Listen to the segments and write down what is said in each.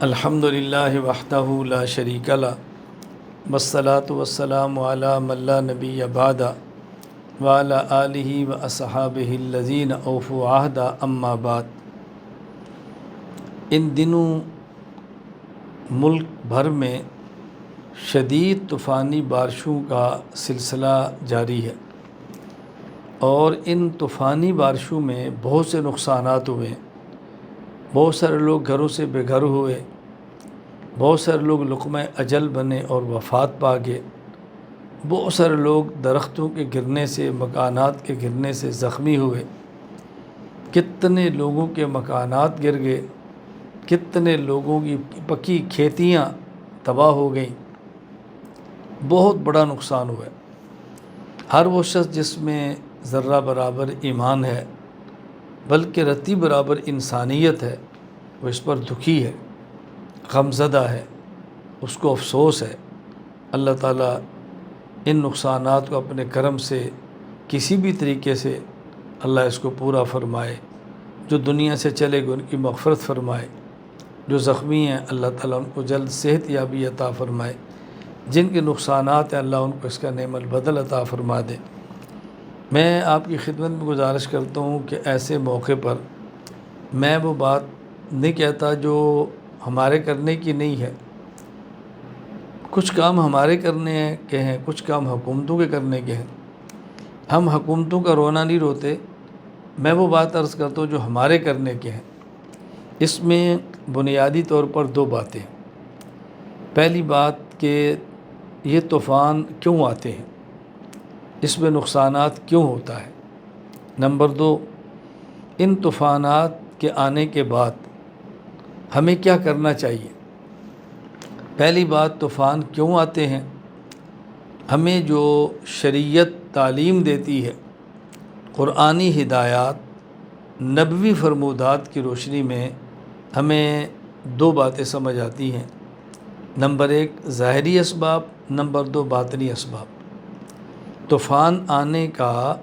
الحمدللہ وحدہ لا شریک لہ والصلاة والسلام علی من لا نبی بعدہ وعلی آلہ واصحابہ الذین اوفوا عہدہ اما بعد۔ ان دنوں ملک بھر میں شدید طوفانی بارشوں کا سلسلہ جاری ہے، اور ان طوفانی بارشوں میں بہت سے نقصانات ہوئے۔ بہت سارے لوگ گھروں سے بے گھر ہوئے، بہت سارے لوگ لقمہ اجل بنے اور وفات پا گئے، بہت سارے لوگ درختوں کے گرنے سے، مکانات کے گرنے سے زخمی ہوئے، کتنے لوگوں کے مکانات گر گئے، کتنے لوگوں کی پکی کھیتیاں تباہ ہو گئیں، بہت بڑا نقصان ہوا ہے۔ ہر وہ شخص جس میں ذرہ برابر ایمان ہے، بلکہ رتی برابر انسانیت ہے، وہ اس پر دکھی ہے، غمزدہ ہے، اس کو افسوس ہے۔ اللہ تعالیٰ ان نقصانات کو اپنے کرم سے کسی بھی طریقے سے اللہ اس کو پورا فرمائے۔ جو دنیا سے چلے گئے ان کی مغفرت فرمائے، جو زخمی ہیں اللہ تعالیٰ ان کو جلد صحت یابی عطا فرمائے، جن کے نقصانات ہیں اللہ ان کو اس کا نعم البدل عطا فرما دے۔ میں آپ کی خدمت میں گزارش کرتا ہوں کہ ایسے موقع پر میں وہ بات نہیں کہتا جو ہمارے کرنے کی نہیں ہے۔ کچھ کام ہمارے کرنے کے ہیں، کچھ کام حکومتوں کے کرنے کے ہیں۔ ہم حکومتوں کا رونا نہیں روتے، میں وہ بات عرض کرتا ہوں جو ہمارے کرنے کے ہیں۔ اس میں بنیادی طور پر دو باتیں۔ پہلی بات کہ یہ طوفان کیوں آتے ہیں، اس میں نقصانات کیوں ہوتا ہے۔ نمبر دو، ان طوفانات کے آنے کے بعد ہمیں کیا کرنا چاہیے۔ پہلی بات، طوفان کیوں آتے ہیں۔ ہمیں جو شریعت تعلیم دیتی ہے، قرآنی ہدایات، نبوی فرمودات کی روشنی میں ہمیں دو باتیں سمجھ آتی ہیں۔ نمبر ایک ظاہری اسباب، نمبر دو باطنی اسباب۔ طوفان آنے کا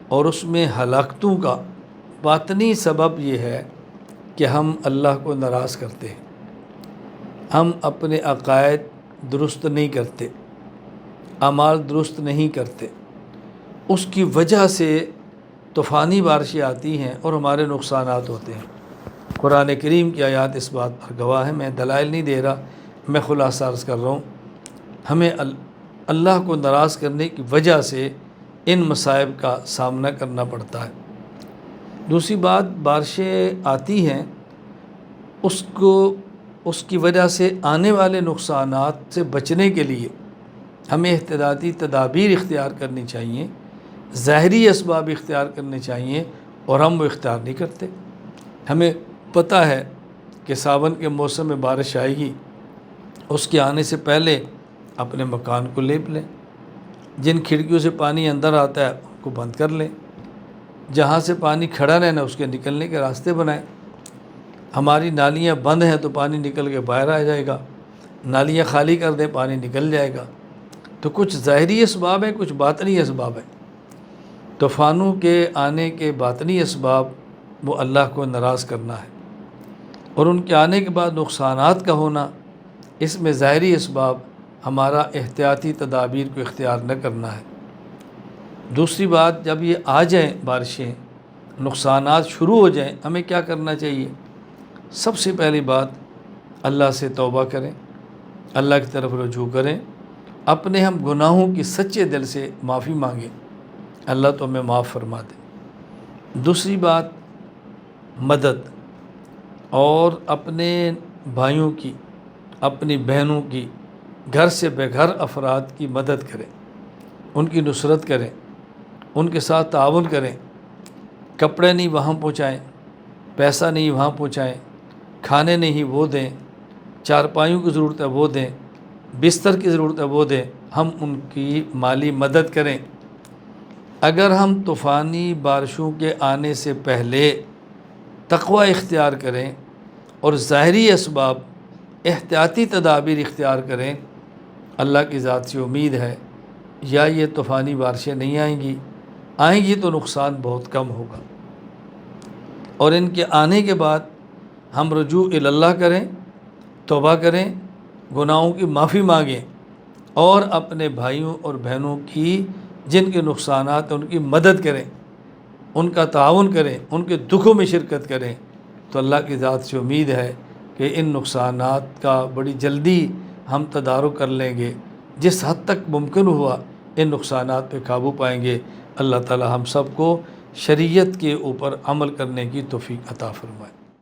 اور اس میں ہلاکتوں کا باطنی سبب یہ ہے کہ ہم اللہ کو ناراض کرتے ہیں، ہم اپنے عقائد درست نہیں کرتے، اعمال درست نہیں کرتے۔ اس کی وجہ سے طوفانی بارشیں آتی ہیں اور ہمارے نقصانات ہوتے ہیں۔ قرآن کریم کی آیات اس بات پر گواہ ہے۔ میں دلائل نہیں دے رہا، میں خلاصہ عرض کر رہا ہوں۔ ہمیں اللہ کو ناراض کرنے کی وجہ سے ان مصائب کا سامنا کرنا پڑتا ہے۔ دوسری بات، بارشیں آتی ہیں، اس کی وجہ سے آنے والے نقصانات سے بچنے کے لیے ہمیں احتیاطی تدابیر اختیار کرنی چاہیے، ظاہری اسباب اختیار کرنے چاہیے، اور ہم وہ اختیار نہیں کرتے۔ ہمیں پتہ ہے کہ ساون کے موسم میں بارش آئے گی، اس کے آنے سے پہلے اپنے مکان کو لیپ لیں، جن کھڑکیوں سے پانی اندر آتا ہے ان کو بند کر لیں، جہاں سے پانی کھڑا رہنا اس کے نکلنے کے راستے بنائیں۔ ہماری نالیاں بند ہیں تو پانی نکل کے باہر آ جائے گا، نالیاں خالی کر دیں پانی نکل جائے گا۔ تو کچھ ظاہری اسباب ہیں، کچھ باطنی اسباب ہیں۔ طوفانوں کے آنے کے باطنی اسباب وہ اللہ کو ناراض کرنا ہے، اور ان کے آنے کے بعد نقصانات کا ہونا، اس میں ظاہری اسباب ہمارا احتیاطی تدابیر کو اختیار نہ کرنا ہے۔ دوسری بات، جب یہ آ جائیں بارشیں، نقصانات شروع ہو جائیں، ہمیں کیا کرنا چاہیے۔ سب سے پہلی بات، اللہ سے توبہ کریں، اللہ کی طرف رجوع کریں، اپنے ہم گناہوں کی سچے دل سے معافی مانگیں، اللہ تو ہمیں معاف فرما دے۔ دوسری بات، مدد، اور اپنے بھائیوں کی، اپنی بہنوں کی، گھر سے بے گھر افراد کی مدد کریں، ان کی نصرت کریں، ان کے ساتھ تعاون کریں۔ کپڑے نہیں وہاں پہنچائیں، پیسہ نہیں وہاں پہنچائیں، کھانے نہیں وہ دیں، چارپائیوں کی ضرورت ہے وہ دیں، بستر کی ضرورت ہے وہ دیں، ہم ان کی مالی مدد کریں۔ اگر ہم طوفانی بارشوں کے آنے سے پہلے تقوی اختیار کریں اور ظاہری اسباب، احتیاطی تدابیر اختیار کریں، اللہ کی ذات سے امید ہے یا یہ طوفانی بارشیں نہیں آئیں گی تو نقصان بہت کم ہوگا، اور ان کے آنے کے بعد ہم رجوع اللہ کریں، توبہ کریں، گناہوں کی معافی مانگیں، اور اپنے بھائیوں اور بہنوں کی جن کے نقصانات ہیں ان کی مدد کریں، ان کا تعاون کریں، ان کے دکھوں میں شرکت کریں، تو اللہ کی ذات سے امید ہے کہ ان نقصانات کا بڑی جلدی ہم تدارک کر لیں گے، جس حد تک ممکن ہوا ان نقصانات پہ قابو پائیں گے۔ اللہ تعالی ہم سب کو شریعت کے اوپر عمل کرنے کی توفیق عطا فرمائے۔